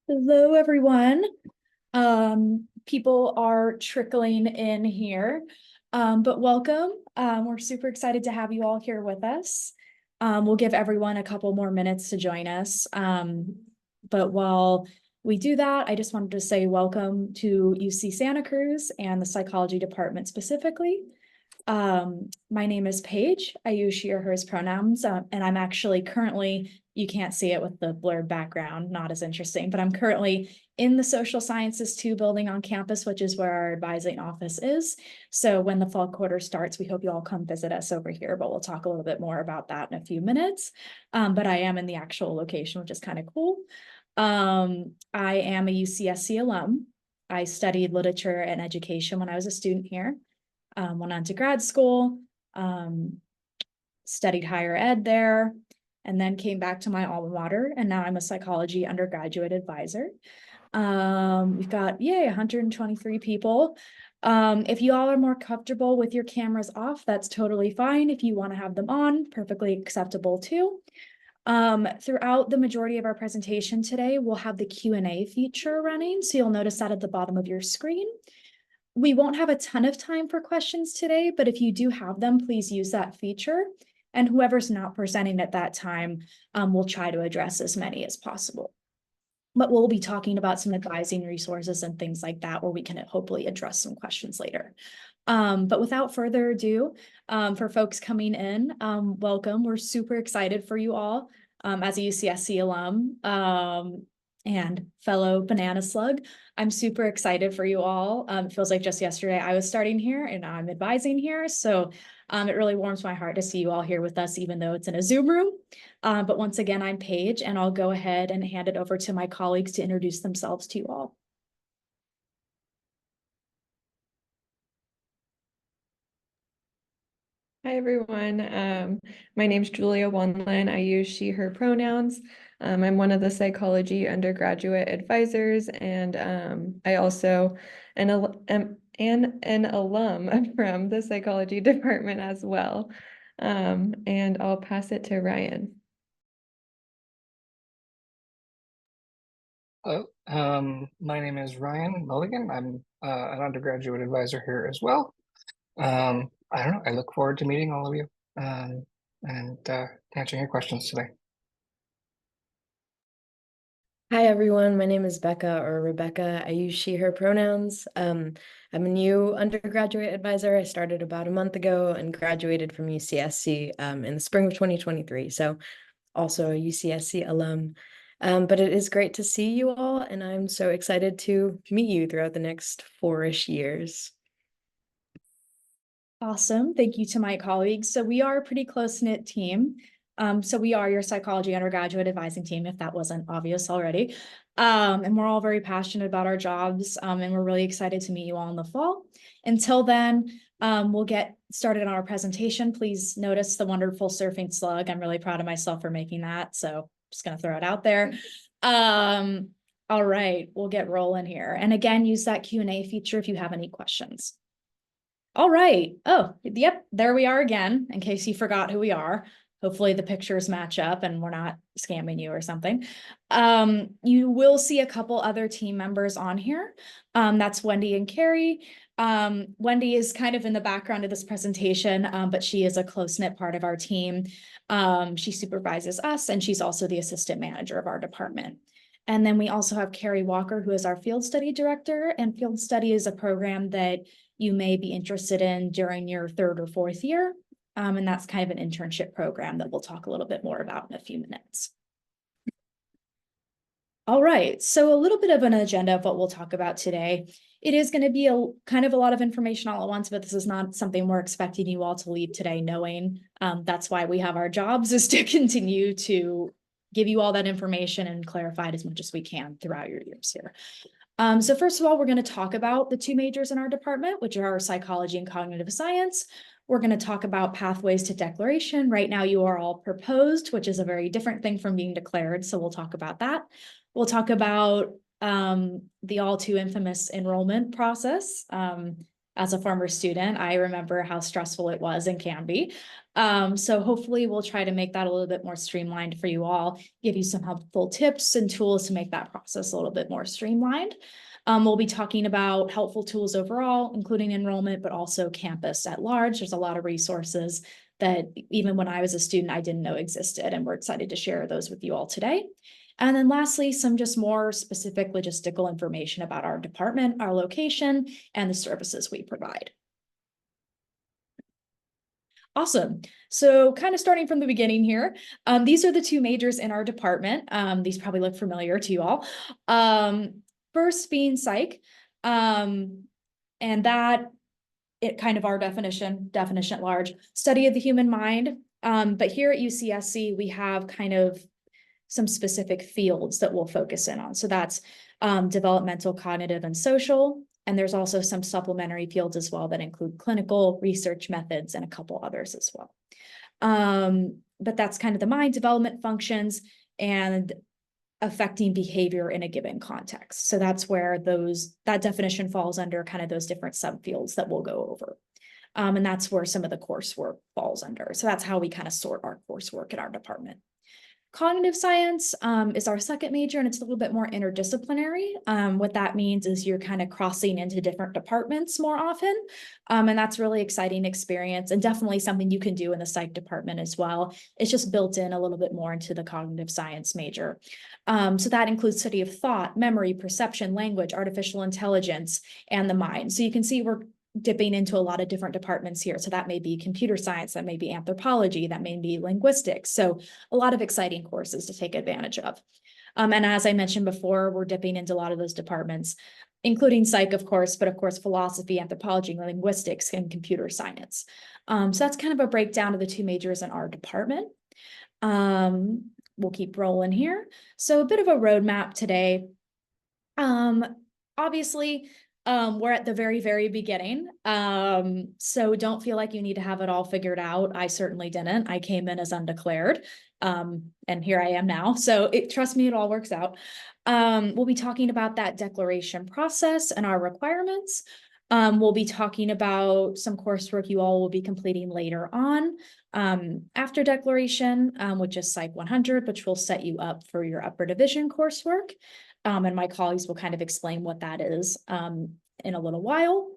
Hello, everyone. People are trickling in here, but welcome. We're super excited to have you all here with us. We'll give everyone a couple more minutes to join us. But while we do that, I just wanted to say welcome to UC Santa Cruz and the psychology department specifically. My name is Paige. I use she or hers pronouns, and I'm actually currently, you can't see it with the blurred background, not as interesting, but I'm currently in the Social Sciences 2 building on campus, which is where our advising office is. So when the fall quarter starts, we hope you all come visit us over here, but we'll talk a little bit more about that in a few minutes. But I am in the actual location, which is kind of cool. I am a UCSC alum. I studied literature and education when I was a student here. Went on to grad school, studied higher ed there, and then came back to my alma mater, and now I'm a psychology undergraduate advisor. We've got, 123 people. If you all are more comfortable with your cameras off, that's totally fine. If you want to have them on, perfectly acceptable too. Throughout the majority of our presentation today, we'll have the Q&A feature running, so you'll notice that at the bottom of your screen. We won't have a ton of time for questions today, but if you do have them, please use that feature. And whoever's not presenting at that time, we'll try to address as many as possible. But we'll be talking about some advising resources and things like that, where we can hopefully address some questions later. But without further ado, for folks coming in, welcome. We're super excited for you all as a UCSC alum and fellow banana slug. I'm super excited for you all. It feels like just yesterday I was starting here and I'm advising here. So it really warms my heart to see you all here with us, even though it's in a Zoom room. But once again, I'm Paige, and I'll go ahead and hand it over to my colleagues to introduce themselves to you all. Hi, everyone. My name is Julia Wanlin. I use she, her pronouns. I'm one of the psychology undergraduate advisors, and I also am an alum from the psychology department as well. And I'll pass it to Ryan. Hello, my name is Ryan Mulligan. I'm an undergraduate advisor here as well. I don't know, I look forward to meeting all of you and answering your questions today. Hi everyone, my name is Becca or Rebecca. I use she, her pronouns. I'm a new undergraduate advisor. I started about a month ago and graduated from UCSC in the spring of 2023. So also a UCSC alum. But it is great to see you all, and I'm so excited to meet you throughout the next 4-ish years. Awesome. Thank you to my colleagues. So we are a pretty close-knit team. So we are your psychology undergraduate advising team, if that wasn't obvious already. And we're all very passionate about our jobs, and we're really excited to meet you all in the fall. Until then, we'll get started on our presentation. Please notice the wonderful surfing slug. I'm really proud of myself for making that, so just gonna throw it out there. All right, we'll get rolling here. And again, use that Q&A feature if you have any questions. All right. Oh, yep. There we are again, in case you forgot who we are. Hopefully the pictures match up and we're not scamming you or something. You will see a couple other team members on here. That's Wendy and Carrie. Wendy is kind of in the background of this presentation, but she is a close-knit part of our team. She supervises us, and she's also the assistant manager of our department. And then we also have Carrie Walker, who is our field study director, and field study is a program that you may be interested in during your 3rd or 4th year. And that's kind of an internship program that we'll talk a little bit more about in a few minutes. All right, so a little bit of an agenda of what we'll talk about today. It is going to be a kind of a lot of information all at once, but this is not something we're expecting you all to leave today knowing. That's why we have our jobs, is to continue to give you all that information and clarify it as much as we can throughout your years here. So first of all, we're going to talk about the 2 majors in our department, which are psychology and cognitive science. We're going to talk about pathways to declaration. Right now, you are all proposed, which is a very different thing from being declared. So we'll talk about that. We'll talk about the all too infamous enrollment process. as a former student, I remember how stressful it was and can be. So hopefully we'll try to make that a little bit more streamlined for you all, give you some helpful tips and tools to make that process a little bit more streamlined. We'll be talking about helpful tools overall, including enrollment, but also campus at large. There's a lot of resources that even when I was a student, I didn't know existed, and we're excited to share those with you all today. And then lastly, some just more specific logistical information about our department, our location, and the services we provide. Awesome. So kind of starting from the beginning here, these are the two majors in our department. These probably look familiar to you all. First being psych, and that it kind of our definition at large, study of the human mind. But here at UCSC, we have kind of some specific fields that we'll focus in on. So that's developmental, cognitive, and social. And there's also some supplementary fields as well that include clinical research methods and a couple others as well. But that's kind of the mind development functions and affecting behavior in a given context. So that's where that definition falls under kind of those different subfields that we'll go over. And that's where some of the coursework falls under. So that's how we kind of sort our coursework in our department. Cognitive science is our second major, and it's a little bit more interdisciplinary. What that means is you're kind of crossing into different departments more often. And that's really exciting experience, and definitely something you can do in the psych department as well. It's just built in a little bit more into the cognitive science major. So that includes study of thought, memory, perception, language, artificial intelligence, and the mind. So you can see we're dipping into a lot of different departments here. So that may be computer science, that may be anthropology, that may be linguistics. So a lot of exciting courses to take advantage of. And as I mentioned before, we're dipping into a lot of those departments, including psych, of course, but of course, philosophy, anthropology, linguistics, and computer science. So that's kind of a breakdown of the two majors in our department. We'll keep rolling here. So a bit of a roadmap today. Obviously, we're at the very, very beginning. So don't feel like you need to have it all figured out. I certainly didn't. I came in as undeclared. And here I am now. So trust me, it all works out. We'll be talking about that declaration process and our requirements. We'll be talking about some coursework you all will be completing later on after declaration, which is Psych 100, which will set you up for your upper division coursework. And my colleagues will kind of explain what that is in a little while.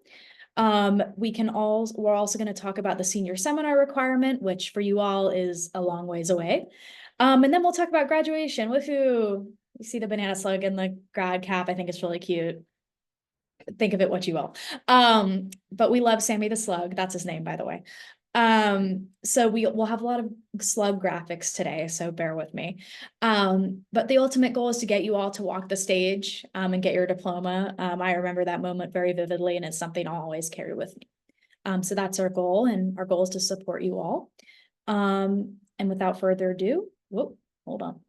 We're also going to talk about the senior seminar requirement, which for you all is a long ways away. And then we'll talk about graduation. Woohoo! You see the banana slug in the grad cap. I think it's really cute. Think of it what you will. But we love Sammy the Slug. That's his name, by the way. So we'll have a lot of slug graphics today, so bear with me. But the ultimate goal is to get you all to walk the stage and get your diploma. I remember that moment very vividly, and it's something I'll always carry with me. So that's our goal, and our goal is to support you all. And without further ado, hold on.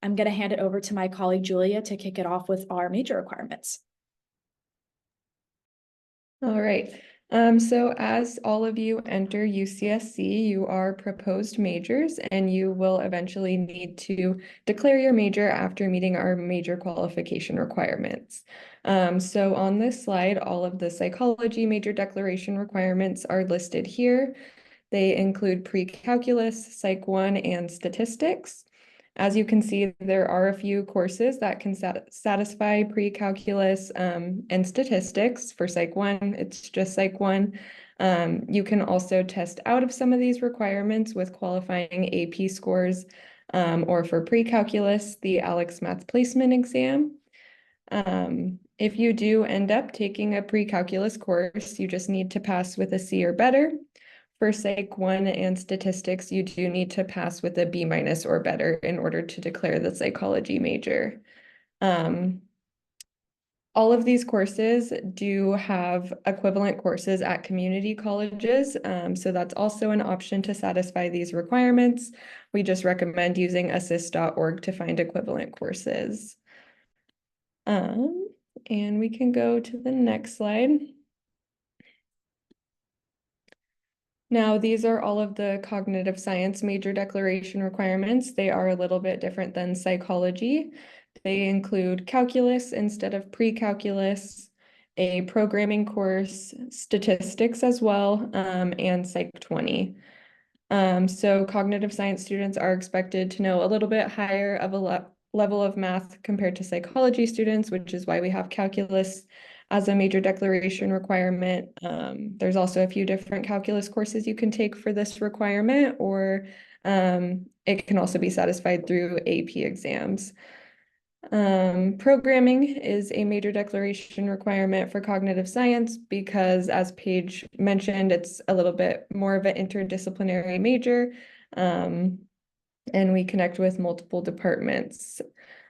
I'm going to hand it over to my colleague Julia to kick it off with our major requirements. All right. So as all of you enter UCSC, you are proposed majors, and you will eventually need to declare your major after meeting our major qualification requirements. So on this slide, all of the psychology major declaration requirements are listed here. They include pre-calculus, Psych 1, and statistics. As you can see, there are a few courses that can satisfy pre-calculus and statistics. For Psych 1, it's just Psych 1. You can also test out of some of these requirements with qualifying AP scores, or for pre-calculus, the ALEKS Math Placement Exam. If you do end up taking a pre-calculus course, you just need to pass with a C or better. For Psych 1 and statistics, you do need to pass with a B- or better in order to declare the psychology major. All of these courses do have equivalent courses at community colleges, so that's also an option to satisfy these requirements. We just recommend using assist.org to find equivalent courses. And we can go to the next slide. Now, these are all of the cognitive science major declaration requirements. They are a little bit different than psychology. They include calculus instead of pre-calculus, a programming course, statistics as well, and Psych 20. So cognitive science students are expected to know a little bit higher of a level of math compared to psychology students, which is why we have calculus as a major declaration requirement. There's also a few different calculus courses you can take for this requirement, or it can also be satisfied through AP exams. Programming is a major declaration requirement for cognitive science because, as Paige mentioned, it's a little bit more of an interdisciplinary major, and we connect with multiple departments.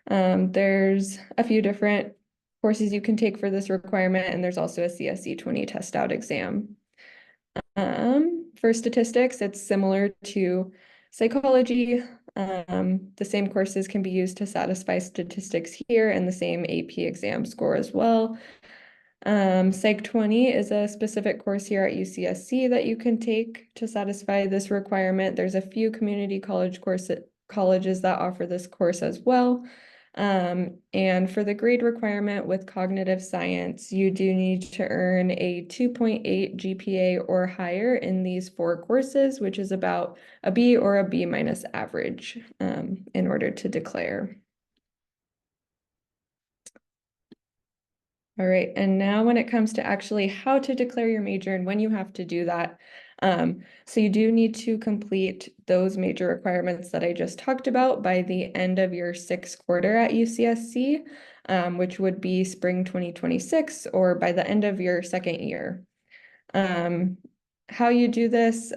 There's a few different courses you can take for this requirement, and there's also a CSE 20 test out exam. For statistics, it's similar to psychology. The same courses can be used to satisfy statistics here, and the same AP exam score as well. Psych 20 is a specific course here at UCSC that you can take to satisfy this requirement. There's a few community colleges that offer this course as well. And for the grade requirement with cognitive science, you do need to earn a 2.8 GPA or higher in these 4 courses, which is about a B or a B minus average, in order to declare. All right, and now when it comes to actually how to declare your major and when you have to do that, so you do need to complete those major requirements that I just talked about by the end of your 6th quarter at UCSC, which would be spring 2026, or by the end of your 2nd year. How you do this,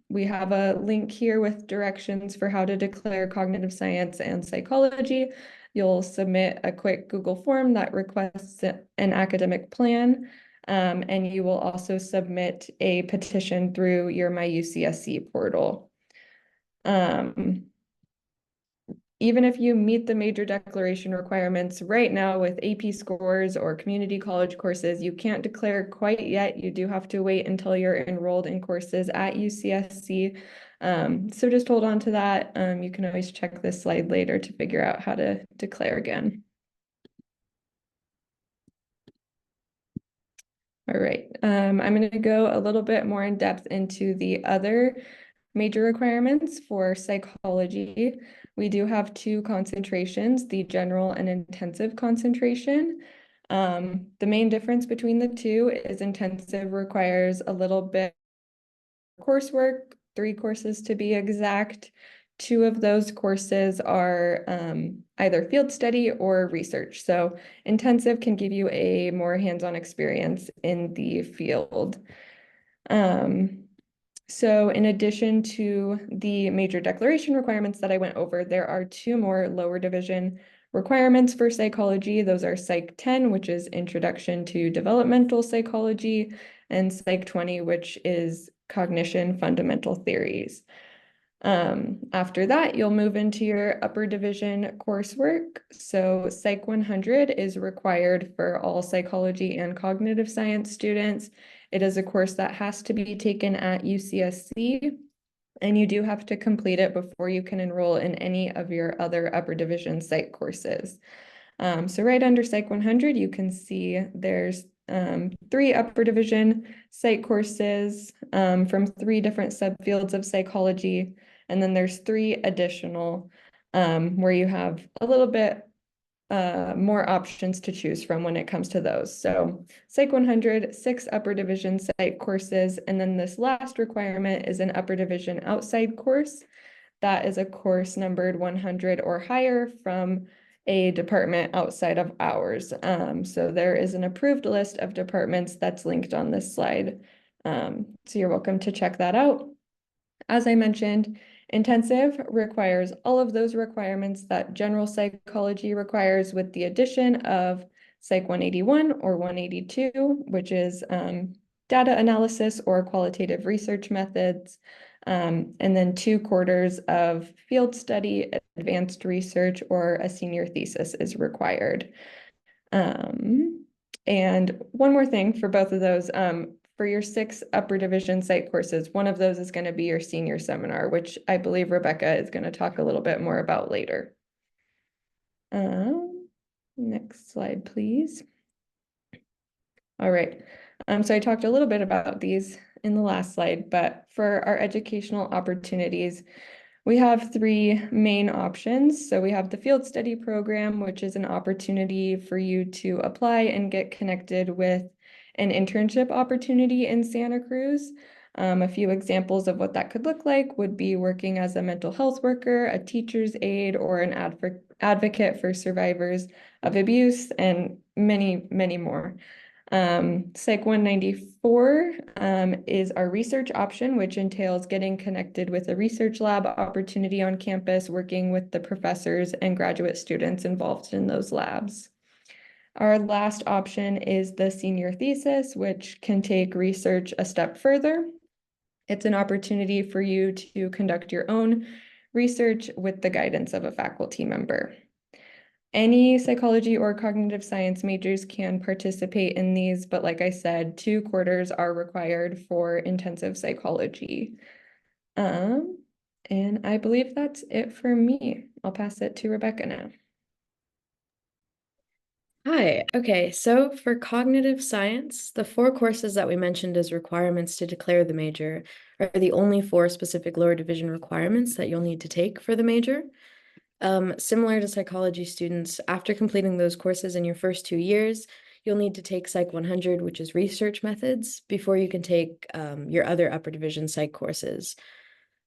we have a link here with directions for how to declare cognitive science and psychology. You'll submit a quick Google form that requests an academic plan, and you will also submit a petition through your My UCSC portal. Even if you meet the major declaration requirements right now with AP scores or community college courses, you can't declare quite yet. You do have to wait until you're enrolled in courses at UCSC. So just hold on to that. You can always check this slide later to figure out how to declare again. All right, I'm going to go a little bit more in depth into the other major requirements for psychology. We do have 2 concentrations, the general and intensive concentration. The main difference between the 2 is intensive requires a little bit of coursework, 3 courses to be exact. 2 of those courses are either field study or research. So intensive can give you a more hands-on experience in the field. So in addition to the major declaration requirements that I went over, there are 2 more lower division requirements for psychology. Those are Psych 10, which is Introduction to Developmental Psychology, and Psych 20, which is Cognition Fundamental Theories. After that, you'll move into your upper division coursework. So Psych 100 is required for all psychology and cognitive science students. It is a course that has to be taken at UCSC, and you do have to complete it before you can enroll in any of your other upper division psych courses. So right under Psych 100, you can see there's 3 upper division psych courses from 3 different subfields of psychology. And then there's 3 additional where you have a little bit more options to choose from when it comes to those. So Psych 100, 6 upper division psych courses, and then this last requirement is an upper division outside course. That is a course numbered 100 or higher from a department outside of ours. So there is an approved list of departments that's linked on this slide. So you're welcome to check that out. As I mentioned, intensive requires all of those requirements that general psychology requires, with the addition of Psych 181 or 182, which is data analysis or qualitative research methods, and then 2 quarters of field study, advanced research, or a senior thesis is required. And one more thing for both of those, for your 6 upper division psych courses, one of those is going to be your senior seminar, which I believe Rebecca is going to talk a little bit more about later. Next slide, please. All right. So I talked a little bit about these in the last slide, but for our educational opportunities, we have three main options. So we have the field study program, which is an opportunity for you to apply and get connected with an internship opportunity in Santa Cruz. A few examples of what that could look like would be working as a mental health worker, a teacher's aide, or an advocate for survivors of abuse, and many, many more. Psych 194 is our research option, which entails getting connected with a research lab opportunity on campus, working with the professors and graduate students involved in those labs. Our last option is the senior thesis, which can take research a step further. It's an opportunity for you to conduct your own research with the guidance of a faculty member. Any psychology or cognitive science majors can participate in these, but like I said, 2 quarters are required for intensive psychology. And I believe that's it for me. I'll pass it to Rebecca now. Hi, okay, so for cognitive science, the 4 courses that we mentioned as requirements to declare the major are the only 4 specific lower division requirements that you'll need to take for the major. Similar to psychology students, after completing those courses in your first 2 years, you'll need to take Psych 100, which is research methods, before you can take your other upper division psych courses.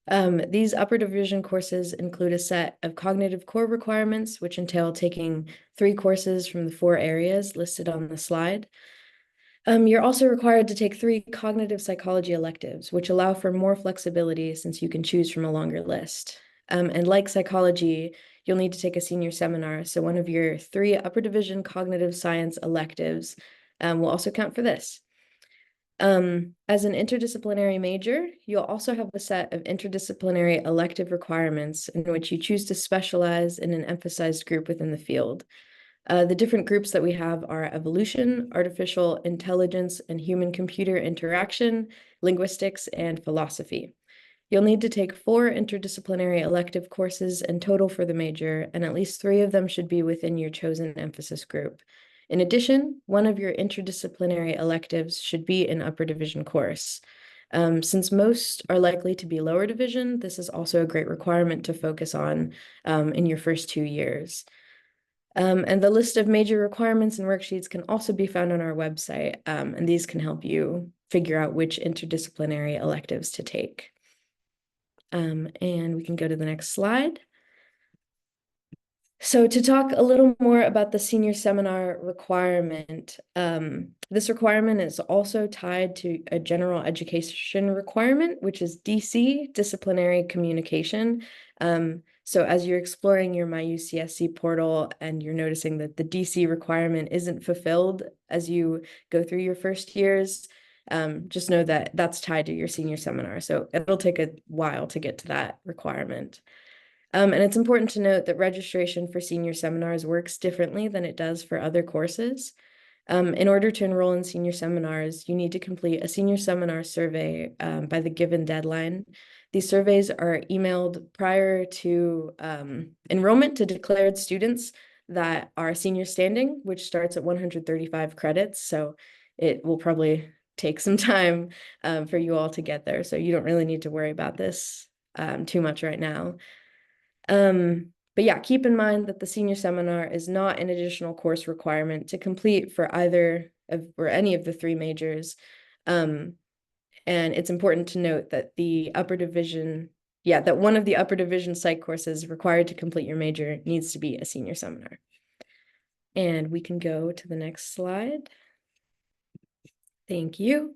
These upper division courses include a set of cognitive core requirements, which entail taking 3 courses from the 4 areas listed on the slide. You're also required to take 3 cognitive psychology electives, which allow for more flexibility since you can choose from a longer list. And like psychology, you'll need to take a senior seminar. So one of your 3 upper division cognitive science electives will also count for this. As an interdisciplinary major, you'll also have a set of interdisciplinary elective requirements in which you choose to specialize in an emphasized group within the field. The different groups that we have are evolution, artificial intelligence, and human-computer interaction, linguistics, and philosophy. You'll need to take 4 interdisciplinary elective courses in total for the major, and at least 3 of them should be within your chosen emphasis group. In addition, one of your interdisciplinary electives should be an upper division course. Since most are likely to be lower division, this is also a great requirement to focus on in your first 2 years. And the list of major requirements and worksheets can also be found on our website, and these can help you figure out which interdisciplinary electives to take. And we can go to the next slide. So to talk a little more about the senior seminar requirement, this requirement is also tied to a general education requirement, which is DC, disciplinary communication. So as you're exploring your MyUCSC portal and you're noticing that the DC requirement isn't fulfilled as you go through your first years, just know that that's tied to your senior seminar. So it'll take a while to get to that requirement. And it's important to note that registration for senior seminars works differently than it does for other courses. In order to enroll in senior seminars, you need to complete a senior seminar survey by the given deadline. These surveys are emailed prior to enrollment to declared students that are senior standing, which starts at 135 credits. So it will probably take some time for you all to get there. So you don't really need to worry about this too much right now. But yeah, keep in mind that the senior seminar is not an additional course requirement to complete for either of or any of the 3 majors. And it's important to note that the upper division, that one of the upper division psych courses required to complete your major needs to be a senior seminar. And we can go to the next slide. Thank you.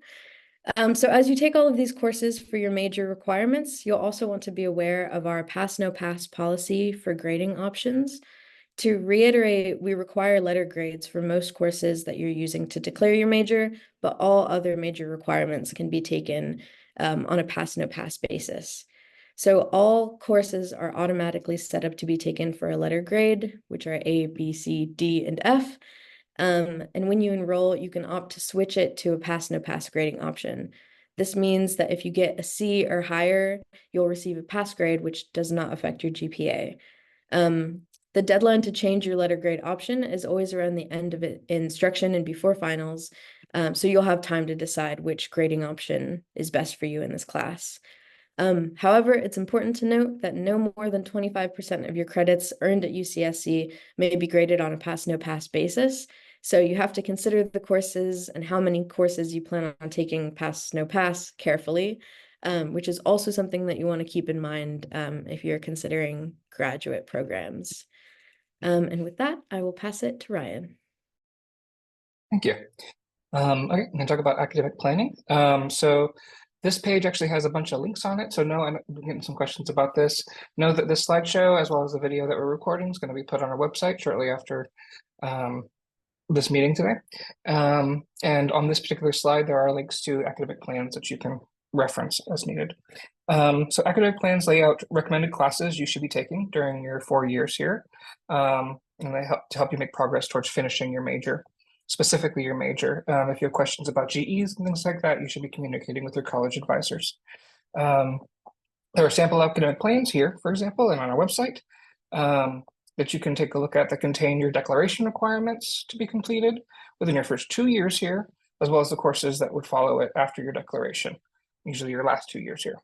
So as you take all of these courses for your major requirements, you'll also want to be aware of our pass no pass policy for grading options. To reiterate, we require letter grades for most courses that you're using to declare your major, but all other major requirements can be taken on a pass no pass basis. So all courses are automatically set up to be taken for a letter grade, which are A, B, C, D, and F. And when you enroll, you can opt to switch it to a pass no pass grading option. This means that if you get a C or higher, you'll receive a pass grade, which does not affect your GPA. The deadline to change your letter grade option is always around the end of instruction and before finals. So you'll have time to decide which grading option is best for you in this class. However, it's important to note that no more than 25% of your credits earned at UCSC may be graded on a pass/no-pass basis. So you have to consider the courses and how many courses you plan on taking pass/no-pass carefully, which is also something that you want to keep in mind if you're considering graduate programs. And with that, I will pass it to Ryan. Thank you. Okay, I'm going to talk about academic planning. So this page actually has a bunch of links on it. So no, I'm getting some questions about this. Know that this slideshow, as well as the video that we're recording, is going to be put on our website shortly after this meeting today. And on this particular slide, there are links to academic plans that you can reference as needed. So academic plans lay out recommended classes you should be taking during your 4 years here. And they help you make progress towards finishing your major, specifically your major. If you have questions about GEs and things like that, you should be communicating with your college advisors. There are sample academic plans here, for example, and on our website that you can take a look at that contain your declaration requirements to be completed within your first 2 years here, as well as the courses that would follow it after your declaration, usually your last 2 years here.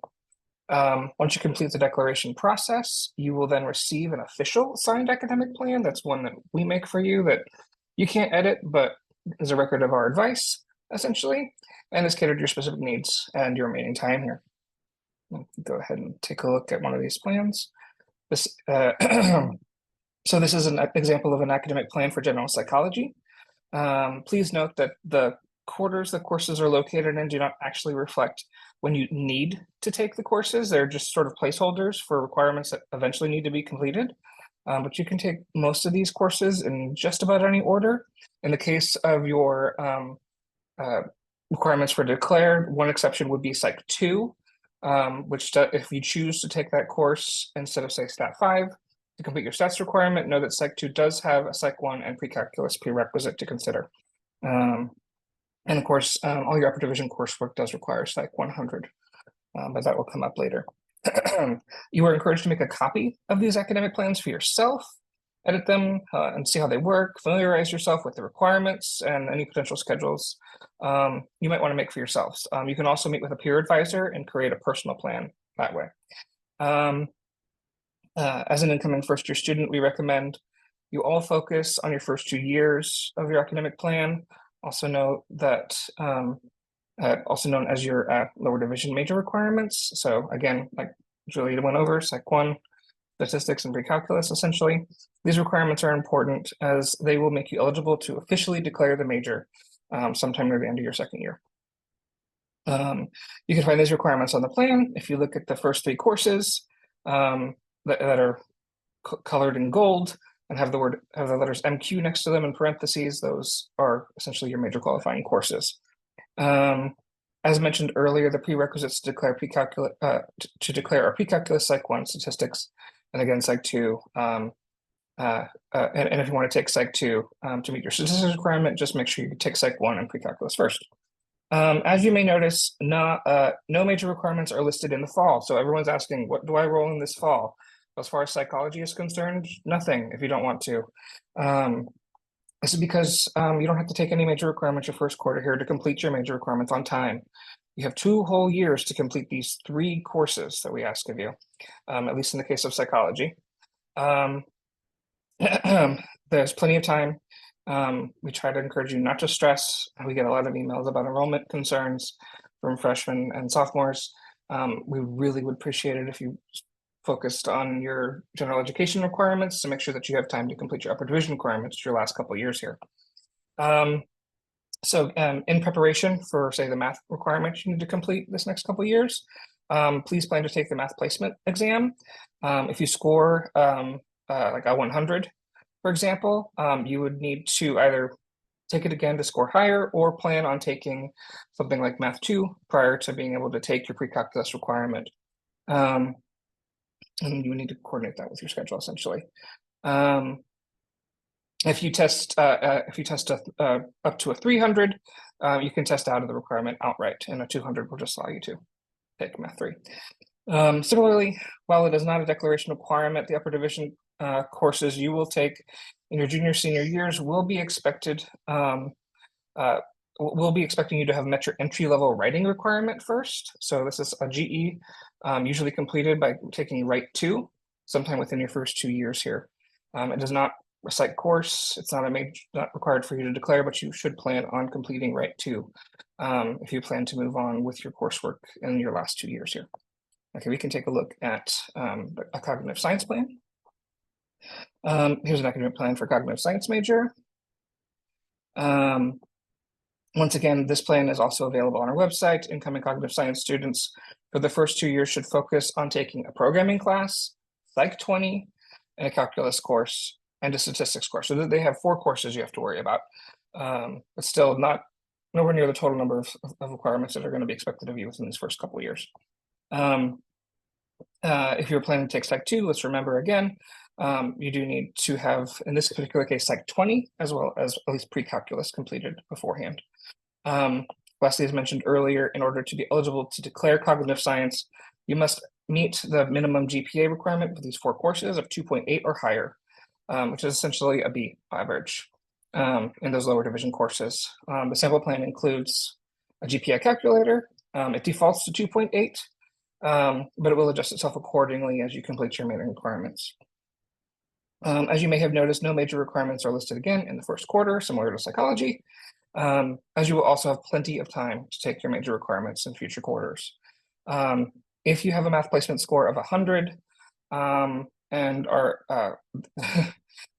Once you complete the declaration process, you will then receive an official signed academic plan. That's one that we make for you that you can't edit, but is a record of our advice, essentially, and is catered to your specific needs and your remaining time here. Go ahead and take a look at one of these plans. This, so this is an example of an academic plan for general psychology. Please note that the quarters the courses are located in do not actually reflect when you need to take the courses. They're just sort of placeholders for requirements that eventually need to be completed. But you can take most of these courses in just about any order. In the case of your requirements for declared, one exception would be Psych 2, which if you choose to take that course instead of, say, Stat 5 to complete your stats requirement, know that Psych 2 does have a Psych 1 and pre-calculus prerequisite to consider. And of course, all your upper division coursework does require Psych 100, but that will come up later. You are encouraged to make a copy of these academic plans for yourself, edit them and see how they work, familiarize yourself with the requirements and any potential schedules you might want to make for yourselves. You can also meet with a peer advisor and create a personal plan that way. As an incoming first-year student, we recommend you all focus on your first 2 years of your academic plan. Also note that also known as your lower division major requirements. So again, like Julia went over, Psych 1, statistics and pre-calculus, essentially. These requirements are important as they will make you eligible to officially declare the major sometime near the end of your second year. You can find these requirements on the plan. If you look at the first 3 courses that are colored in gold and have the letters MQ next to them in parentheses, those are essentially your major qualifying courses. As mentioned earlier, the prerequisites to declare are pre-calculus, Psych 1, statistics, and again Psych 2. And if you want to take Psych 2 to meet your statistics requirement, just make sure you take Psych 1 and pre-calculus first. As you may notice, no major requirements are listed in the fall. So everyone's asking, what do I roll in this fall? As far as psychology is concerned, nothing if you don't want to. This is because you don't have to take any major requirements your first quarter here to complete your major requirements on time. You have 2 whole years to complete these 3 courses that we ask of you, at least in the case of psychology. There's plenty of time. We try to encourage you not to stress. We get a lot of emails about enrollment concerns from freshmen and sophomores. We really would appreciate it if you focused on your general education requirements to make sure that you have time to complete your upper division requirements your last couple of years here. So in preparation for, say, the math requirements you need to complete this next couple of years, please plan to take the math placement exam. If you score like a 100, for example, you would need to either take it again to score higher or plan on taking something like Math 2 prior to being able to take your pre-calculus requirement. And you need to coordinate that with your schedule, essentially. If you test up to a 300, you can test out of the requirement outright, and a 200 will just allow you to take Math 3. Similarly, while it is not a declaration requirement, the upper division courses you will take in your junior, senior years will be expected we'll be expecting you to have met your entry-level writing requirement first. So this is a GE, usually completed by taking Write 2, sometime within your first 2 years here. It does not recite course. It's not not required for you to declare, but you should plan on completing Write 2 if you plan to move on with your coursework in your last 2 years here. Okay, we can take a look at a cognitive science plan. Here's an academic plan for cognitive science major. Once again, this plan is also available on our website. Incoming cognitive science students for the first 2 years should focus on taking a programming class, Psych 20, and a calculus course, and a statistics course. So they have 4 courses you have to worry about, but still nowhere near the total number of requirements that are going to be expected of you within these first couple of years. If you're planning to take Psych 2, let's remember again, you do need to have, in this particular case, Psych 20, as well as at least pre-calculus completed beforehand. Lastly, as mentioned earlier, in order to be eligible to declare cognitive science, you must meet the minimum GPA requirement for these 4 courses of 2.8 or higher, which is essentially a B average in those lower division courses. The sample plan includes a GPA calculator. It defaults to 2.8, but it will adjust itself accordingly as you complete your main requirements. As you may have noticed, no major requirements are listed again in the first quarter, similar to psychology, as you will also have plenty of time to take your major requirements in future quarters. If you have a math placement score of 100 and are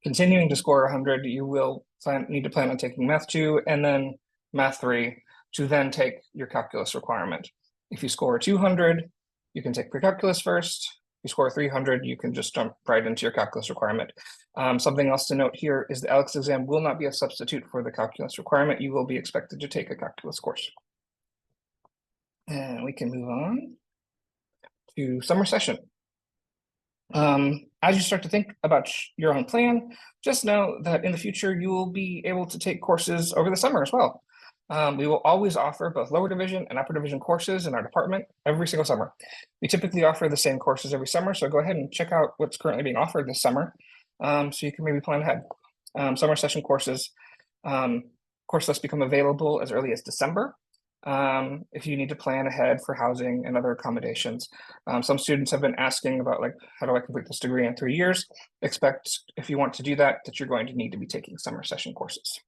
continuing to score 100, you will need to plan on taking Math 2 and then Math 3 to then take your calculus requirement. If you score 200, you can take pre-calculus first. If you score 300, you can just jump right into your calculus requirement. Something else to note here is the ALEKS exam will not be a substitute for the calculus requirement. You will be expected to take a calculus course. And we can move on to summer session. As you start to think about your own plan, just know that in the future, you will be able to take courses over the summer as well. We will always offer both lower division and upper division courses in our department every single summer. We typically offer the same courses every summer, so go ahead and check out what's currently being offered this summer, so you can maybe plan ahead. Summer session courses, course lists become available as early as December. If you need to plan ahead for housing and other accommodations. Some students have been asking about, like, how do I complete this degree in 3 years? Expect, if you want to do that, that you're going to need to be taking summer session courses.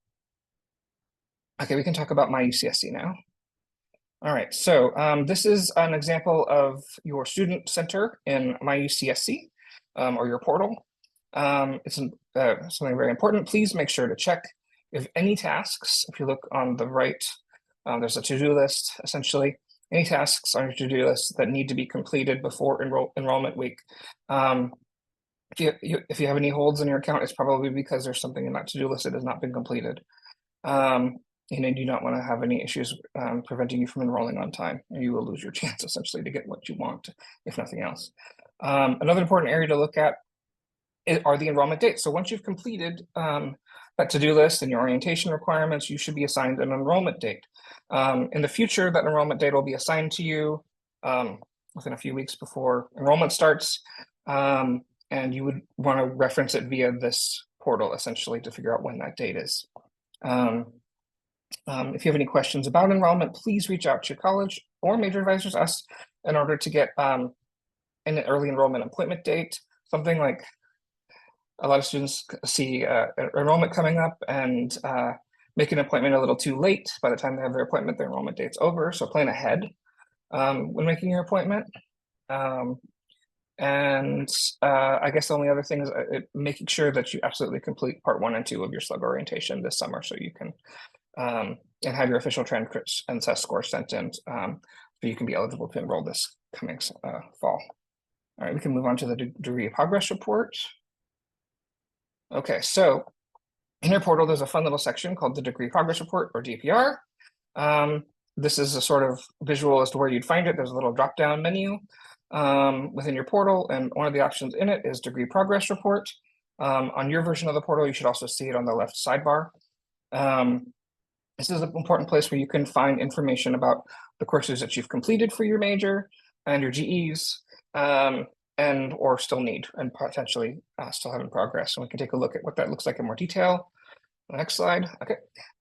Okay, we can talk about MyUCSC now. All right, so this is an example of your student center in MyUCSC, or your portal. It's something very important. Please make sure to check if any tasks, if you look on the right, there's a to-do list, essentially. Any tasks on your to-do list that need to be completed before enrollment week. If you have any holds in your account, it's probably because there's something in that to-do list that has not been completed. And you do not want to have any issues preventing you from enrolling on time, or you will lose your chance essentially to get what you want, if nothing else. Another important area to look at are the enrollment dates. So once you've completed that to-do list and your orientation requirements, you should be assigned an enrollment date. In the future, that enrollment date will be assigned to you within a few weeks before enrollment starts, and you would want to reference it via this portal essentially to figure out when that date is. If you have any questions about enrollment, please reach out to your college or major advisors, us, in order to get an early enrollment appointment date. Something like a lot of students see enrollment coming up and make an appointment a little too late. By the time they have their appointment, their enrollment date's over. So plan ahead when making your appointment. I guess the only other thing is making sure that you absolutely complete part 1 and 2 of your slug orientation this summer, so you can and have your official transcripts and test scores sent in, so you can be eligible to enroll this coming fall. All right, we can move on to the degree of progress report. Okay, so in your portal, there's a fun little section called the degree progress report, or DPR. This is a sort of visual as to where you'd find it. There's a little drop-down menu within your portal, and one of the options in it is degree progress report. On your version of the portal, you should also see it on the left sidebar. This is an important place where you can find information about the courses that you've completed for your major and your GEs, and or still need and potentially still have in progress. And we can take a look at what that looks like in more detail. Next slide. Okay.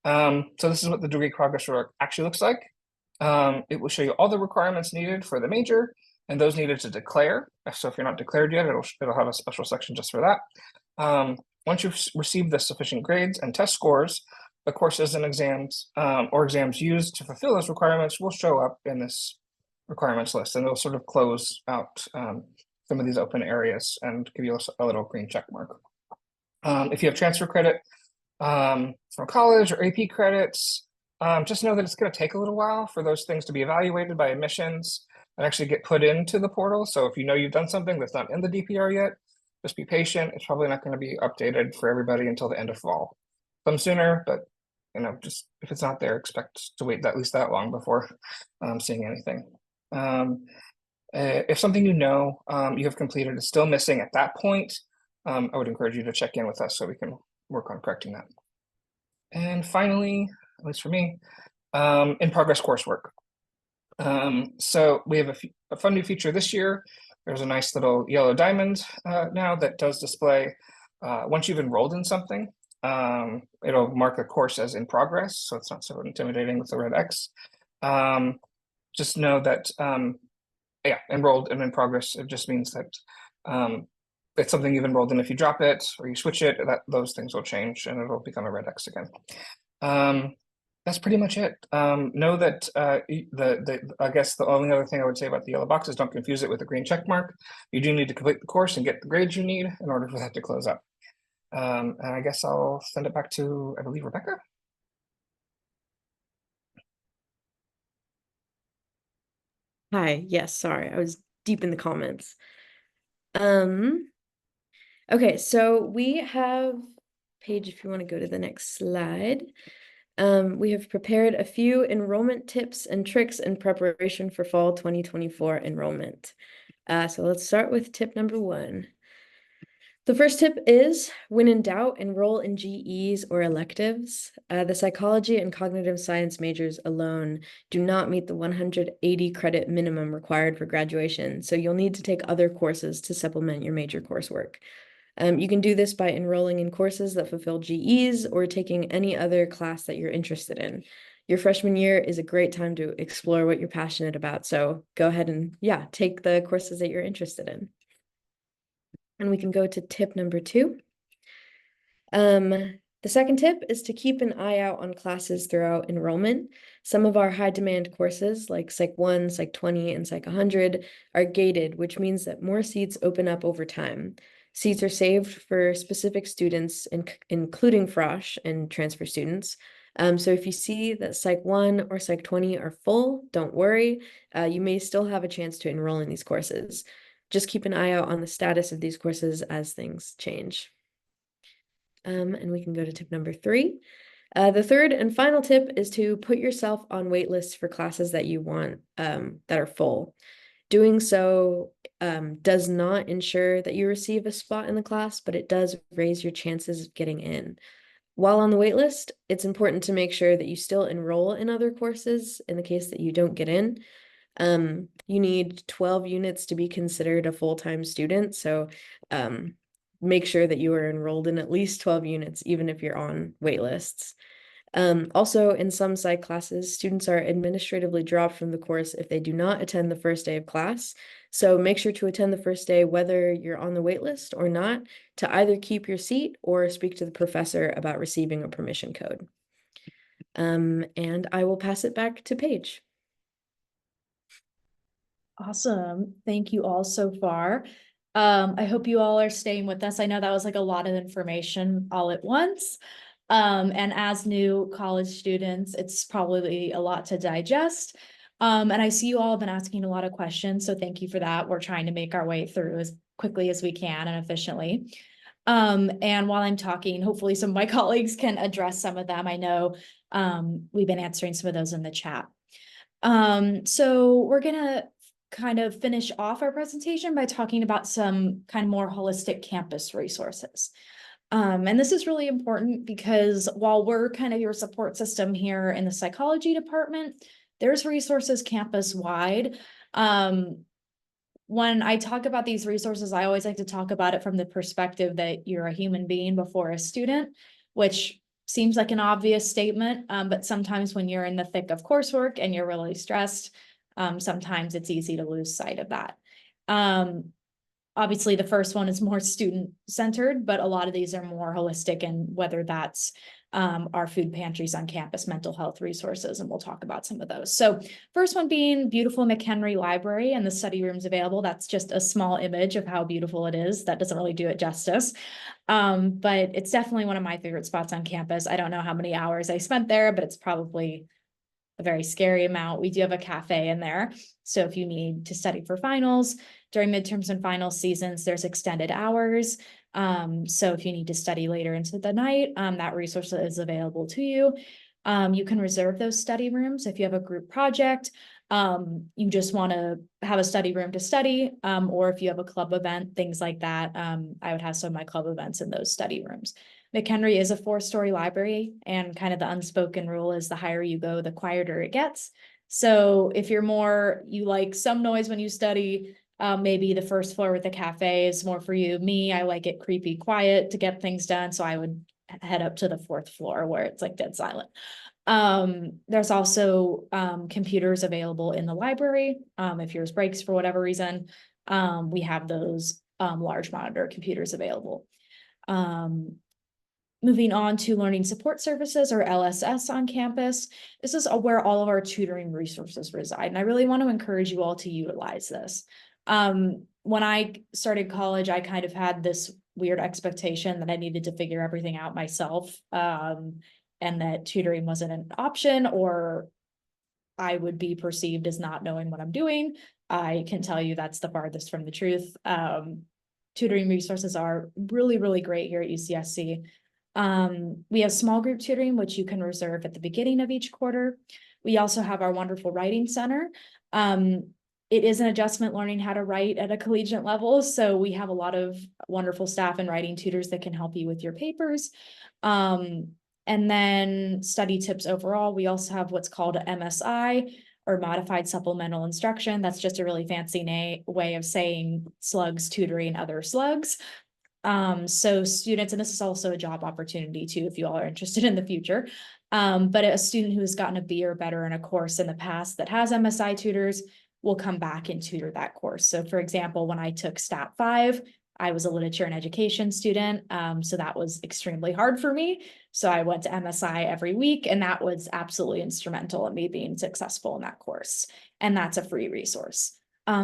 So this is what the degree progress report actually looks like. It will show you all the requirements needed for the major and those needed to declare. So if you're not declared yet, it'll have a special section just for that. Once you've received the sufficient grades and test scores, the courses and exams or exams used to fulfill those requirements will show up in this requirements list, and it'll sort of close out some of these open areas and give you a little green check mark. If you have transfer credit from college or AP credits, just know that it's going to take a little while for those things to be evaluated by admissions and actually get put into the portal. So if you know you've done something that's not in the DPR yet, just be patient. It's probably not going to be updated for everybody until the end of fall. Some sooner, but just if it's not there, expect to wait at least that long before seeing anything. If something you have completed is still missing at that point, I would encourage you to check in with us so we can work on correcting that. And finally, at least for me, in progress coursework. So we have a fun new feature this year. There's a nice little yellow diamond now that does display once you've enrolled in something, it'll mark the course as in progress, so it's not so intimidating with the red X. Just know that enrolled and in progress, it just means that it's something you've enrolled in. If you drop it or you switch it, those things will change and it'll become a red X again. That's pretty much it. Know that I guess the only other thing I would say about the yellow box is don't confuse it with a green check mark. You do need to complete the course and get the grades you need in order for that to close up. And I guess I'll send it back to, I believe, Rebecca. Hi, yes, sorry, I was deep in the comments. Okay, so we have, Paige, if you want to go to the next slide. We have prepared a few enrollment tips and tricks in preparation for fall 2024 enrollment. So let's start with tip number 1. The first tip is, when in doubt, enroll in GEs or electives. The psychology and cognitive science majors alone do not meet the 180 credit minimum required for graduation, so you'll need to take other courses to supplement your major coursework. You can do this by enrolling in courses that fulfill GEs or taking any other class that you're interested in. Your freshman year is a great time to explore what you're passionate about, so go ahead and take the courses that you're interested in. And we can go to tip number 2. The second tip is to keep an eye out on classes throughout enrollment. Some of our high demand courses like Psych 1, Psych 20, and Psych 100 are gated, which means that more seats open up over time. Seats are saved for specific students, including frosh and transfer students. So if you see that Psych 1 or Psych 20 are full, don't worry. You may still have a chance to enroll in these courses. Just keep an eye out on the status of these courses as things change. And we can go to tip number 3. The third and final tip is to put yourself on wait lists for classes that you want that are full. Doing so does not ensure that you receive a spot in the class, but it does raise your chances of getting in. While on the wait list, it's important to make sure that you still enroll in other courses in the case that you don't get in. You need 12 units to be considered a full-time student, so make sure that you are enrolled in at least 12 units, even if you're on wait lists. Also, in some psych classes, students are administratively dropped from the course if they do not attend the first day of class. So make sure to attend the first day whether you're on the wait list or not, to either keep your seat or speak to the professor about receiving a permission code. And I will pass it back to Paige. Awesome. Thank you all so far. I hope you all are staying with us. I know that was like a lot of information all at once. And as new college students, it's probably a lot to digest. And I see you all have been asking a lot of questions, so thank you for that. We're trying to make our way through as quickly as we can and efficiently. And while I'm talking, hopefully some of my colleagues can address some of them. I know we've been answering some of those in the chat. So we're gonna kind of finish off our presentation by talking about some kind of more holistic campus resources. And this is really important because while we're kind of your support system here in the psychology department, there's resources campus-wide. When I talk about these resources, I always like to talk about it from the perspective that you're a human being before a student, which seems like an obvious statement, but sometimes when you're in the thick of coursework and you're really stressed, sometimes it's easy to lose sight of that. Obviously, the first one is more student-centered, but a lot of these are more holistic, and whether that's our food pantries on campus, mental health resources, and we'll talk about some of those. So first one being beautiful McHenry Library and the study rooms available. That's just a small image of how beautiful it is. That doesn't really do it justice. But it's definitely one of my favorite spots on campus. I don't know how many hours I spent there, but it's probably a very scary amount. We do have a cafe in there. So if you need to study for finals, during midterms and final seasons, there's extended hours. So if you need to study later into the night, that resource is available to you. You can reserve those study rooms if you have a group project. You just want to have a study room to study, or if you have a club event, things like that. I would have some of my club events in those study rooms. McHenry is a 4-story library, and kind of the unspoken rule is the higher you go, the quieter it gets. So if you like some noise when you study, maybe the first floor with the cafe is more for you. Me, I like it creepy quiet to get things done. So I would head up to the 4th floor where it's like dead silent. There's also computers available in the library. If yours breaks for whatever reason, we have those large monitor computers available. Moving on to learning support services, or LSS, on campus. This is where all of our tutoring resources reside, and I really want to encourage you all to utilize this. When I started college, I kind of had this weird expectation that I needed to figure everything out myself, and that tutoring wasn't an option, or I would be perceived as not knowing what I'm doing. I can tell you that's the farthest from the truth. Tutoring resources are really, really great here at UCSC. We have small group tutoring, which you can reserve at the beginning of each quarter. We also have our wonderful writing center. It is an adjustment learning how to write at a collegiate level. So we have a lot of wonderful staff and writing tutors that can help you with your papers. And then study tips overall. We also have what's called a MSI, or modified supplemental instruction. That's just a really fancy way of saying slugs tutoring other slugs. So students, and this is also a job opportunity too, if you all are interested in the future. But a student who has gotten a B or better in a course in the past that has MSI tutors will come back and tutor that course. So for example, when I took Stat 5, I was a literature and education student. So that was extremely hard for me. So I went to MSI every week, and that was absolutely instrumental in me being successful in that course. And that's a free resource.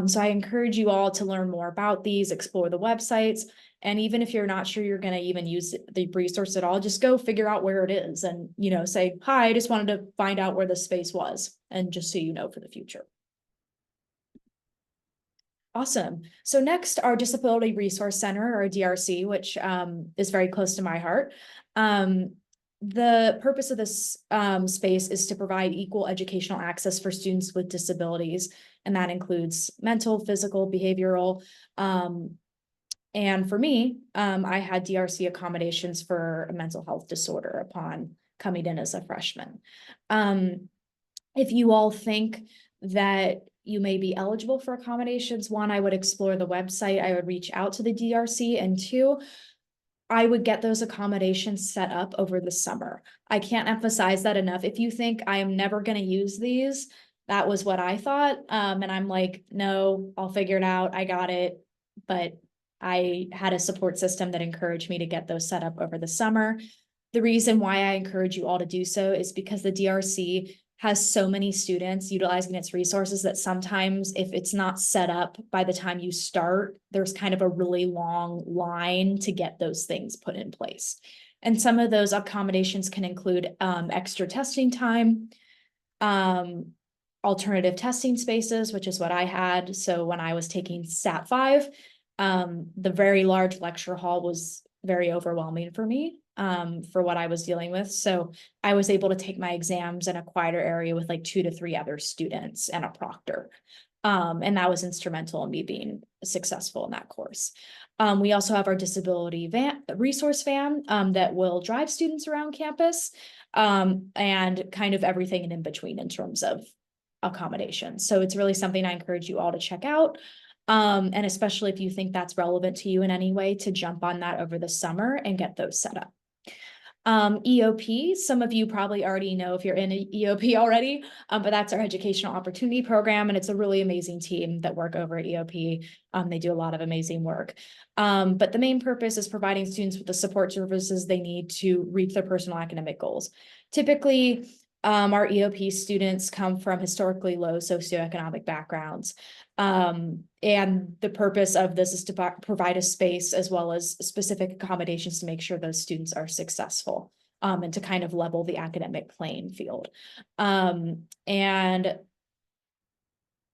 So I encourage you all to learn more about these, explore the websites. And even if you're not sure you're going to even use the resource at all, just go figure out where it is and, say, hi, I just wanted to find out where the space was, and just so you know for the future. Awesome. So next, our Disability Resource Center, or DRC, which is very close to my heart. The purpose of this space is to provide equal educational access for students with disabilities, and that includes mental, physical, behavioral. And for me, I had DRC accommodations for a mental health disorder upon coming in as a freshman. If you all think that you may be eligible for accommodations, one, I would explore the website. I would reach out to the DRC, and two, I would get those accommodations set up over the summer. I can't emphasize that enough. If you think I am never going to use these, that was what I thought. And I'm like, no, I'll figure it out. I got it. But I had a support system that encouraged me to get those set up over the summer. The reason why I encourage you all to do so is because the DRC has so many students utilizing its resources that sometimes if it's not set up by the time you start, there's kind of a really long line to get those things put in place. And some of those accommodations can include extra testing time, alternative testing spaces, which is what I had. So when I was taking Stat 5, the very large lecture hall was very overwhelming for me. For what I was dealing with. So I was able to take my exams in a quieter area with like 2 to 3 other students and a proctor. And that was instrumental in me being successful in that course. We also have our disability resource van that will drive students around campus, and kind of everything in between in terms of accommodations. So it's really something I encourage you all to check out. And especially if you think that's relevant to you in any way, to jump on that over the summer and get those set up. EOP, some of you probably already know if you're in a EOP already, but that's our Educational Opportunity Program, and it's a really amazing team that work over at EOP. They do a lot of amazing work. But the main purpose is providing students with the support services they need to reach their personal academic goals. Typically, our EOP students come from historically low socioeconomic backgrounds. And the purpose of this is to provide a space as well as specific accommodations to make sure those students are successful, and to kind of level the academic playing field. And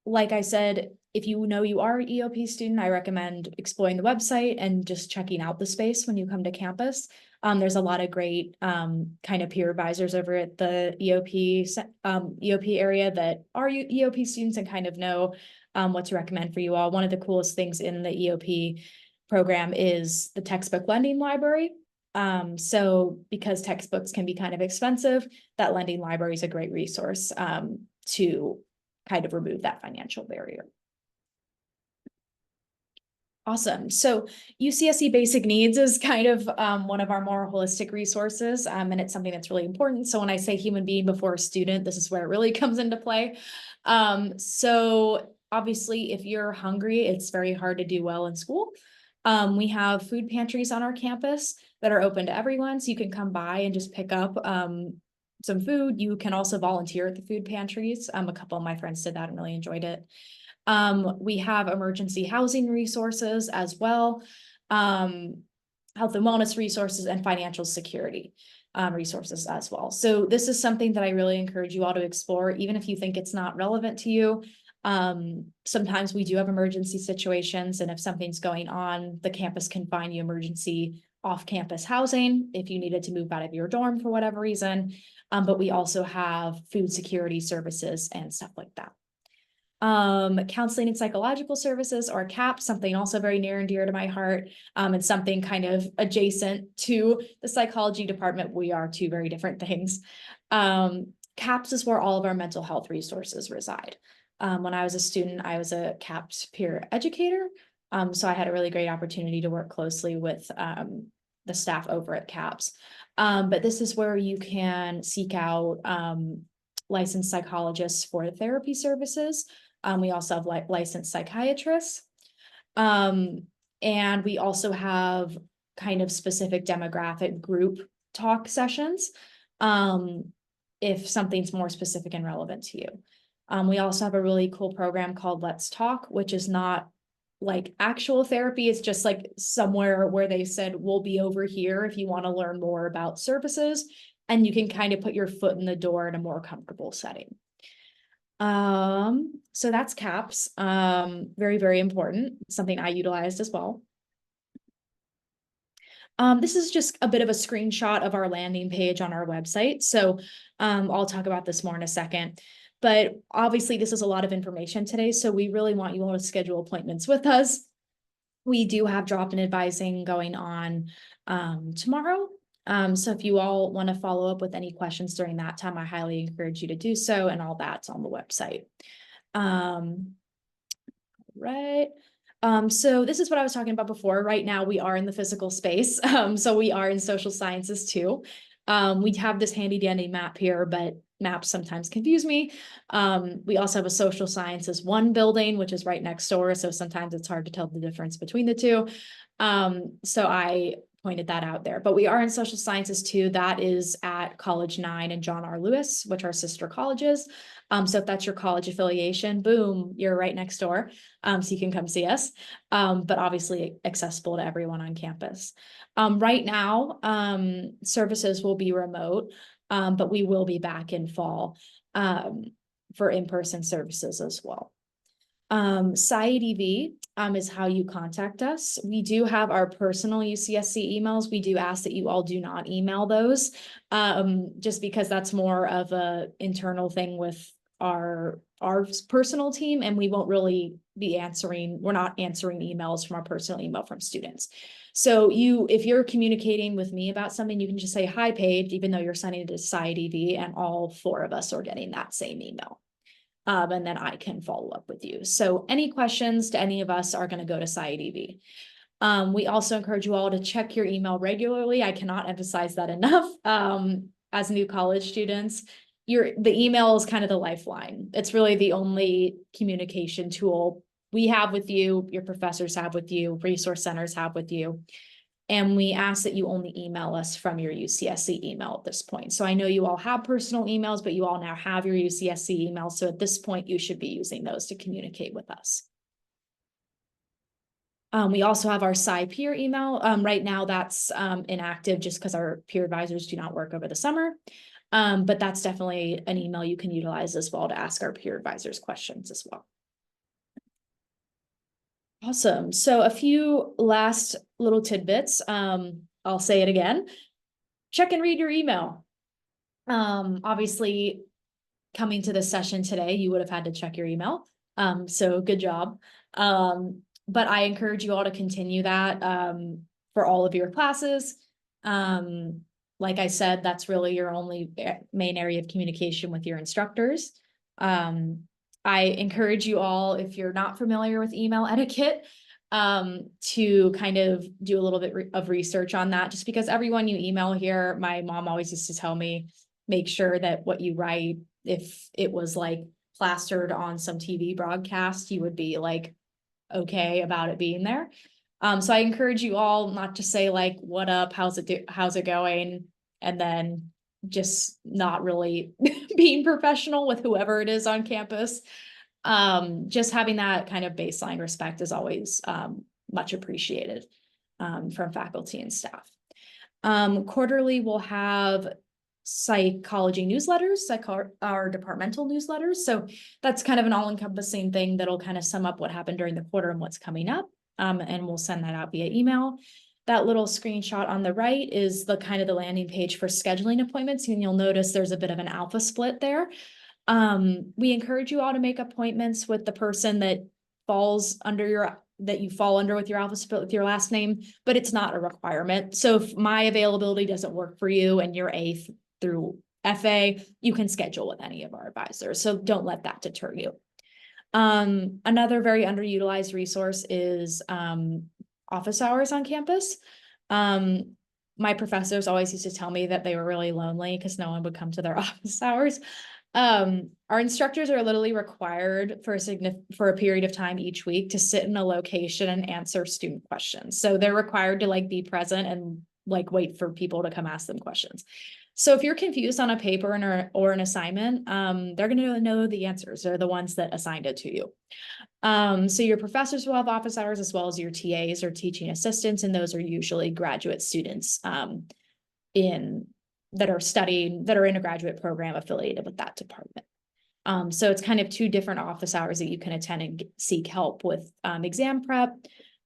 like I said, if you know you are an EOP student, I recommend exploring the website and just checking out the space when you come to campus. There's a lot of great kind of peer advisors over at the EOP area that are EOP students and kind of know what to recommend for you all. One of the coolest things in the EOP program is the textbook lending library. So because textbooks can be kind of expensive, that lending library is a great resource to kind of remove that financial barrier. Awesome. So UCSC Basic Needs is kind of one of our more holistic resources, and it's something that's really important. So when I say human being before a student, this is where it really comes into play. So obviously, if you're hungry, it's very hard to do well in school. We have food pantries on our campus that are open to everyone, so you can come by and just pick up some food. You can also volunteer at the food pantries. A couple of my friends did that and really enjoyed it. We have emergency housing resources as well, health and wellness resources, and financial security resources as well. So this is something that I really encourage you all to explore, even if you think it's not relevant to you. Sometimes we do have emergency situations, and if something's going on, the campus can find you emergency off-campus housing if you needed to move out of your dorm for whatever reason. But we also have food security services and stuff like that. Counseling and psychological services, or CAP, something also very near and dear to my heart, and something kind of adjacent to the psychology department. We are two very different things. CAPS is where all of our mental health resources reside. When I was a student, I was a CAPS peer educator. So I had a really great opportunity to work closely with the staff over at CAPS. But this is where you can seek out licensed psychologists for therapy services. We also have licensed psychiatrists. And we also have kind of specific demographic group talk sessions if something's more specific and relevant to you. We also have a really cool program called Let's Talk, which is not like actual therapy. It's just like somewhere where they said, we'll be over here if you want to learn more about services, and you can kind of put your foot in the door in a more comfortable setting. So that's CAPS, very, very important, something I utilized as well. This is just a bit of a screenshot of our landing page on our website. So, I'll talk about this more in a second, but obviously this is a lot of information today. So we really want you all to schedule appointments with us. We do have drop-in advising going on, tomorrow. So if you all want to follow up with any questions during that time, I highly encourage you to do so, and all that's on the website. Right. So this is what I was talking about before. Right now we are in the physical space. So we are in social sciences too. We have this handy dandy map here, but maps sometimes confuse me. We also have a social sciences 1 building, which is right next door. So sometimes it's hard to tell the difference between the two. So I pointed that out there, but we are in social sciences 2. That is at College 9 and John R. Lewis, which are sister colleges. So if that's your college affiliation, boom, you're right next door. So you can come see us, but obviously accessible to everyone on campus. Right now, services will be remote, but we will be back in fall for in-person services as well. SciEDV is how you contact us. We do have our personal UCSC emails. We do ask that you all do not email those, just because that's more of a internal thing with our personal team, and we won't really be answering, we're not answering emails from our personal email from students. So if you're communicating with me about something, you can just say, hi, Paige, even though you're sending it to SciEDV, and all 4 of us are getting that same email. And then I can follow up with you. So any questions to any of us are going to go to SciEDV. We also encourage you all to check your email regularly. I cannot emphasize that enough. As new college students, the email is kind of the lifeline. It's really the only communication tool we have with you, your professors have with you, resource centers have with you. And we ask that you only email us from your UCSC email at this point. So I know you all have personal emails, but you all now have your UCSC email. So at this point, you should be using those to communicate with us. We also have our Sci-Peer email. Right now that's inactive just because our peer advisors do not work over the summer. But that's definitely an email you can utilize as well to ask our peer advisors questions as well. Awesome. So a few last little tidbits. I'll say it again. Check and read your email. Obviously, coming to this session today, you would have had to check your email. So good job. But I encourage you all to continue that for all of your classes. Like I said, that's really your only main area of communication with your instructors. I encourage you all, if you're not familiar with email etiquette, to kind of do a little bit of research on that, just because everyone you email here, my mom always used to tell me, make sure that what you write, if it was like plastered on some TV broadcast, you would be like, okay about it being there. So I encourage you all not to say like, what up, how's it going? And then just not really being professional with whoever it is on campus. Just having that kind of baseline respect is always much appreciated from faculty and staff. Quarterly, we'll have psychology newsletters, our departmental newsletters. So that's kind of an all-encompassing thing that'll kind of sum up what happened during the quarter and what's coming up. And we'll send that out via email. That little screenshot on the right is the kind of the landing page for scheduling appointments. And you'll notice there's a bit of an alpha split there. We encourage you all to make appointments with the person that falls under that you fall under with your alpha split with your last name, but it's not a requirement. So if my availability doesn't work for you and you're A through FA, you can schedule with any of our advisors. So don't let that deter you. Another very underutilized resource is office hours on campus. My professors always used to tell me that they were really lonely because no one would come to their office hours. Our instructors are literally required for a period of time each week to sit in a location and answer student questions. So they're required to like be present and like wait for people to come ask them questions. So if you're confused on a paper or an assignment, they're going to know the answers. They're the ones that assigned it to you. So your professors will have office hours as well as your TAs or teaching assistants, and those are usually graduate students that are in a graduate program affiliated with that department. So it's kind of two different office hours that you can attend and seek help with exam prep,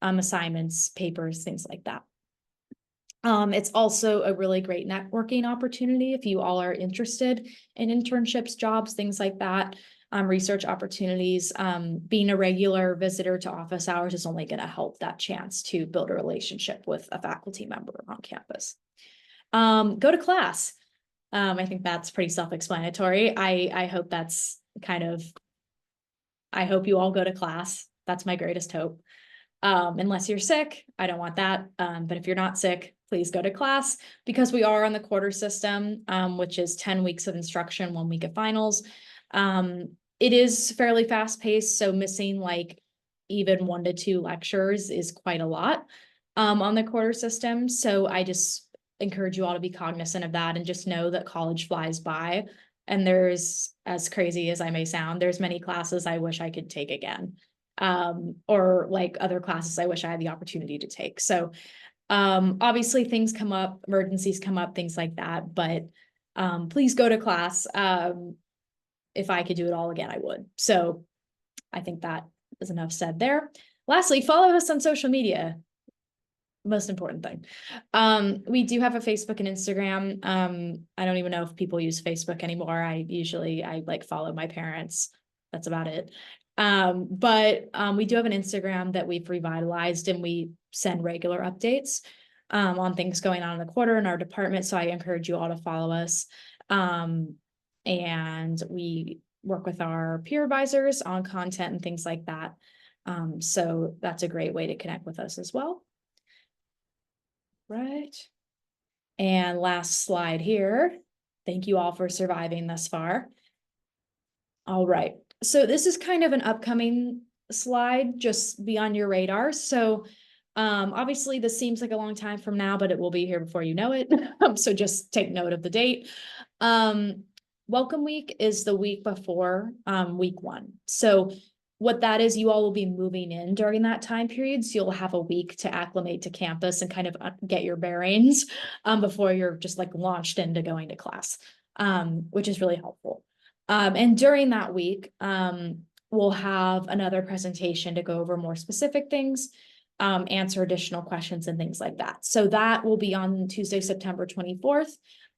assignments, papers, things like that. It's also a really great networking opportunity if you all are interested in internships, jobs, things like that, research opportunities. Being a regular visitor to office hours is only going to help that chance to build a relationship with a faculty member on campus. Go to class. I think that's pretty self-explanatory. I hope that's I hope you all go to class. That's my greatest hope. Unless you're sick, I don't want that. But if you're not sick, please go to class, because we are on the quarter system, which is 10 weeks of instruction, 1 week of finals. It is fairly fast paced. So missing like even 1 to 2 lectures is quite a lot, on the quarter system. So I just encourage you all to be cognizant of that and just know that college flies by. And there's, as crazy as I may sound, there's many classes I wish I could take again. Or like other classes I wish I had the opportunity to take. So obviously things come up, emergencies come up, things like that, but please go to class. If I could do it all again, I would. So I think that is enough said there. Lastly, follow us on social media. Most important thing. We do have a Facebook and Instagram. I don't even know if people use Facebook anymore. I like follow my parents. That's about it. But we do have an Instagram that we've revitalized, and we send regular updates on things going on in the quarter in our department. So I encourage you all to follow us. And we work with our peer advisors on content and things like that. So that's a great way to connect with us as well. right. And last slide here. Thank you all for surviving thus far. All right, so this is kind of an upcoming slide, just be on your radar. So obviously this seems like a long time from now, but it will be here before you know it. So just take note of the date. Welcome week is the week before week 1. So what that is, you all will be moving in during that time period. So you'll have a week to acclimate to campus and kind of get your bearings before you're just like launched into going to class, which is really helpful. And during that week, we'll have another presentation to go over more specific things, answer additional questions and things like that. So that will be on Tuesday, September 24th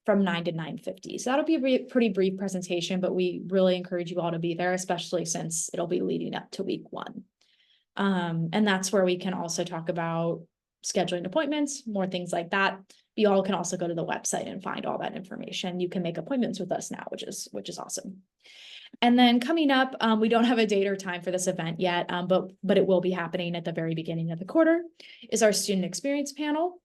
from 9 to 9:50. So that'll be a pretty brief presentation, but we really encourage you all to be there, especially since it'll be leading up to week 1. And that's where we can also talk about scheduling appointments, more things like that. You all can also go to the website and find all that information. You can make appointments with us now, which is awesome. And then coming up, we don't have a date or time for this event yet, but it will be happening at the very beginning of the quarter, is our student experience panel.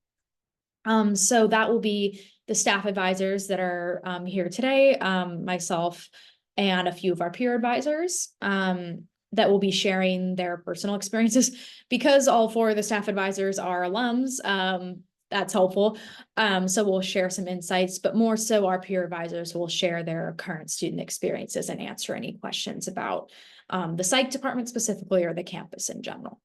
So that will be the staff advisors that are here today, myself and a few of our peer advisors that will be sharing their personal experiences. Because all 4 of the staff advisors are alums, that's helpful. So we'll share some insights, but more so our peer advisors will share their current student experiences and answer any questions about the psych department specifically or the campus in general.